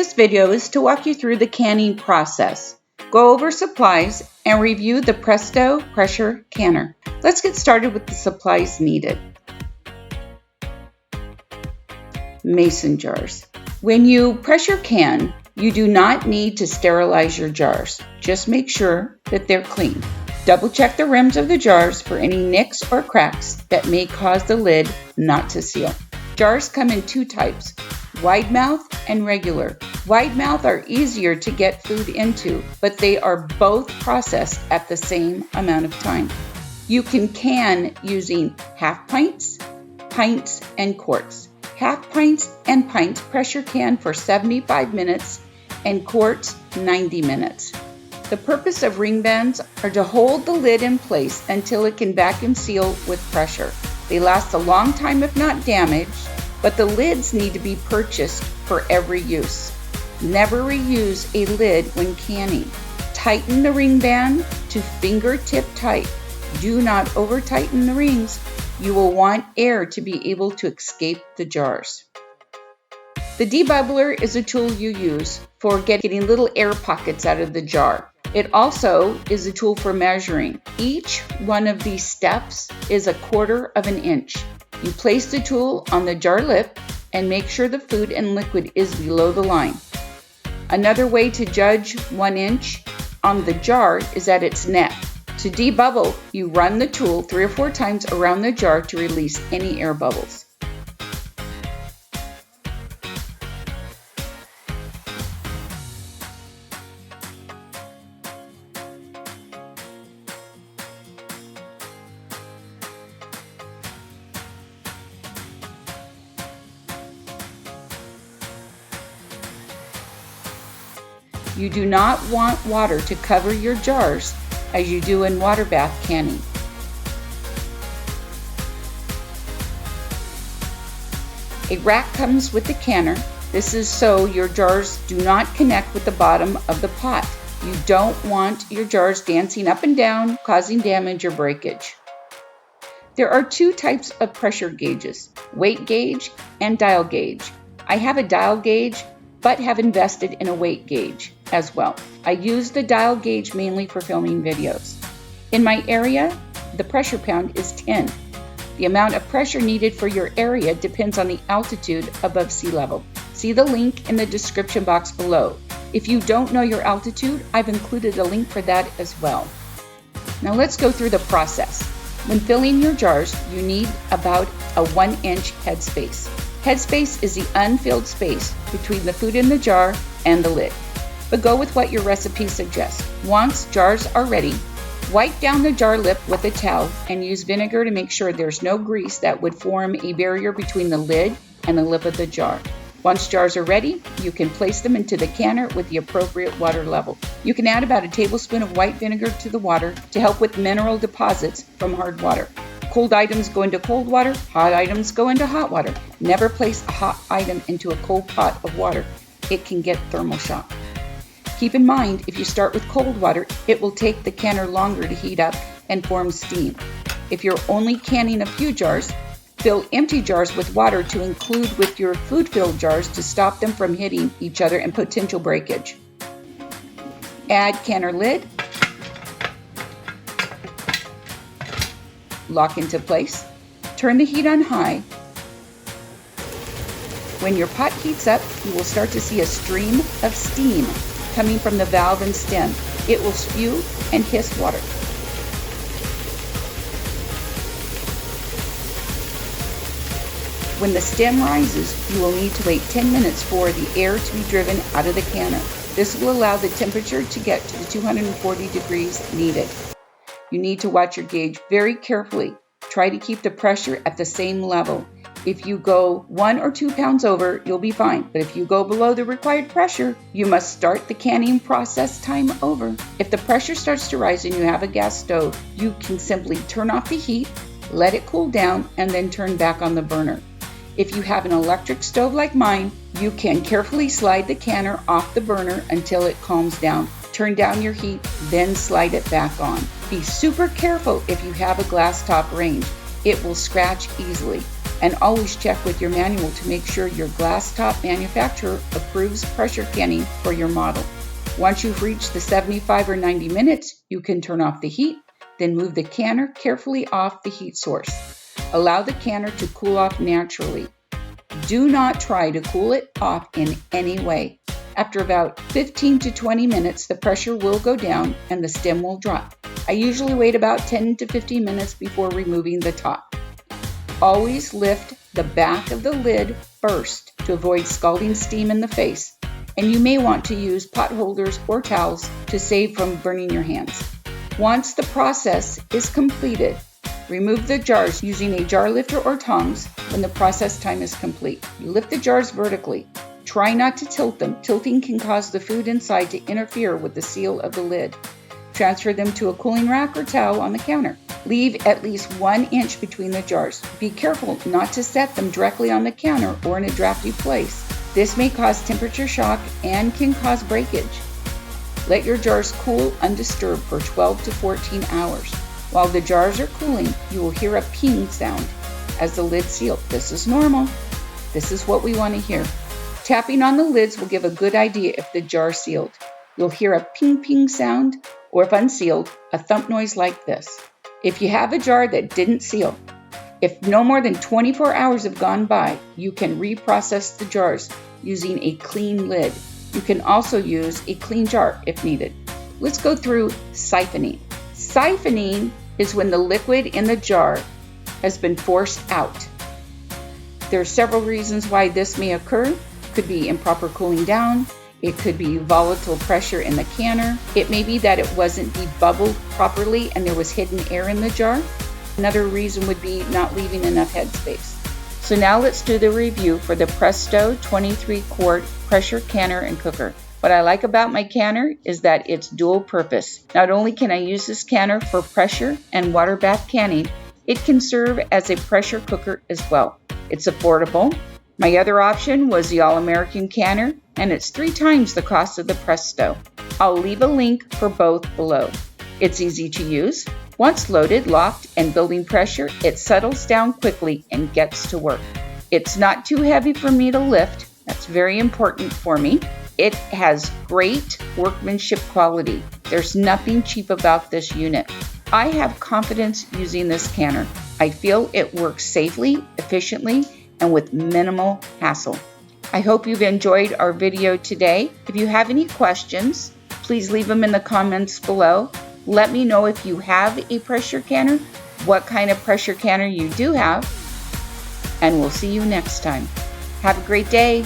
this video is to walk you through the canning process, go over supplies, and review the Presto pressure canner. Let's get started with the supplies needed. Mason jars. When you pressure can, you do not need to sterilize your jars. Just make sure that they're clean. Double check the rims of the jars for any nicks or cracks that may cause the lid not to seal. Jars come in two types, wide mouth and regular. Wide mouth are easier to get food into, but they are both processed at the same amount of time. You can using half pints, pints, and quarts. Half pints and pints pressure can for 75 minutes and quarts 90 minutes. The purpose of ring bands are to hold the lid in place until it can vacuum seal with pressure. They last a long time if not damaged, but the lids need to be purchased for every use. Never reuse a lid when canning. Tighten the ring band to fingertip tight. Do not over tighten the rings. You will want air to be able to escape the jars. The debubbler is a tool you use for getting little air pockets out of the jar. It also is a tool for measuring. Each one of these steps is 1/4 of an inch. You place the tool on the jar lip and make sure the food and liquid is below the line. Another way to judge 1 inch on the jar is at its neck. To debubble, you run the tool 3 or 4 times around the jar to release any air bubbles. You do not want water to cover your jars as you do in water bath canning. A rack comes with the canner. This is so your jars do not connect with the bottom of the pot. You don't want your jars dancing up and down, causing damage or breakage. There are 2 types of pressure gauges, weight gauge and dial gauge. I have a dial gauge, but have invested in a weight gauge as well. I use the dial gauge mainly for filming videos. In my area, the pressure pound is 10. The amount of pressure needed for your area depends on the altitude above sea level. See the link in the description box below. If you don't know your altitude, I've included a link for that as well. Now let's go through the process. When filling your jars, you need about a 1 inch headspace. Headspace is the unfilled space between the food in the jar and the lid. But go with what your recipe suggests. Once jars are ready, wipe down the jar lip with a towel and use vinegar to make sure there's no grease that would form a barrier between the lid and the lip of the jar. Once jars are ready, you can place them into the canner with the appropriate water level. You can add about a tablespoon of white vinegar to the water to help with mineral deposits from hard water. Cold items go into cold water, hot items go into hot water. Never place a hot item into a cold pot of water. It can get thermal shock. Keep in mind, if you start with cold water, it will take the canner longer to heat up and form steam. If you're only canning a few jars, fill empty jars with water to include with your food-filled jars to stop them from hitting each other and potential breakage. Add canner lid. Lock into place. Turn the heat on high. When your pot heats up, you will start to see a stream of steam coming from the valve and stem. It will spew and hiss water. When the stem rises, you will need to wait 10 minutes for the air to be driven out of the canner. This will allow the temperature to get to the 240 degrees needed. You need to watch your gauge very carefully. Try to keep the pressure at the same level. If you go 1 or 2 pounds over, you'll be fine. But if you go below the required pressure, you must start the canning process time over. If the pressure starts to rise and you have a gas stove, you can simply turn off the heat, let it cool down, and then turn back on the burner. If you have an electric stove like mine, you can carefully slide the canner off the burner until it calms down. Turn down your heat, then slide it back on. Be super careful if you have a glass top range. It will scratch easily. And always check with your manual to make sure your glass top manufacturer approves pressure canning for your model. Once you've reached the 75 or 90 minutes, you can turn off the heat, then move the canner carefully off the heat source. Allow the canner to cool off naturally. Do not try to cool it off in any way. After about 15 to 20 minutes, the pressure will go down and the stem will drop. I usually wait about 10 to 15 minutes before removing the top. Always lift the back of the lid first to avoid scalding steam in the face, and you may want to use pot holders or towels to save from burning your hands. Once the process is completed, remove the jars using a jar lifter or tongs when the process time is complete. You lift the jars vertically. Try not to tilt them. Tilting can cause the food inside to interfere with the seal of the lid. Transfer them to a cooling rack or towel on the counter. Leave at least 1 inch between the jars. Be careful not to set them directly on the counter or in a drafty place. This may cause temperature shock and can cause breakage. Let your jars cool undisturbed for 12 to 14 hours. While the jars are cooling, you will hear a ping sound as the lid seals. This is normal. This is what we want to hear. Tapping on the lids will give a good idea if the jar is sealed. You'll hear a ping ping sound, or if unsealed, a thump noise like this. If you have a jar that didn't seal, if no more than 24 hours have gone by, you can reprocess the jars using a clean lid. You can also use a clean jar if needed. Let's go through siphoning. Siphoning is when the liquid in the jar has been forced out. There are several reasons why this may occur. It could be improper cooling down. It could be volatile pressure in the canner. It may be that it wasn't debubbled properly and there was hidden air in the jar. Another reason would be not leaving enough headspace. So now let's do the review for the Presto 23 quart pressure canner and cooker. What I like about my canner is that it's dual purpose. Not only can I use this canner for pressure and water bath canning, it can serve as a pressure cooker as well. It's affordable. My other option was the All-American canner, and it's 3 times the cost of the Presto. I'll leave a link for both below. It's easy to use. Once loaded, locked, and building pressure, it settles down quickly and gets to work. It's not too heavy for me to lift. That's very important for me. It has great workmanship quality. There's nothing cheap about this unit. I have confidence using this canner. I feel it works safely, efficiently, and with minimal hassle. I hope you've enjoyed our video today. If you have any questions, please leave them in the comments below. Let me know if you have a pressure canner, what kind of pressure canner you do have, and we'll see you next time. Have a great day.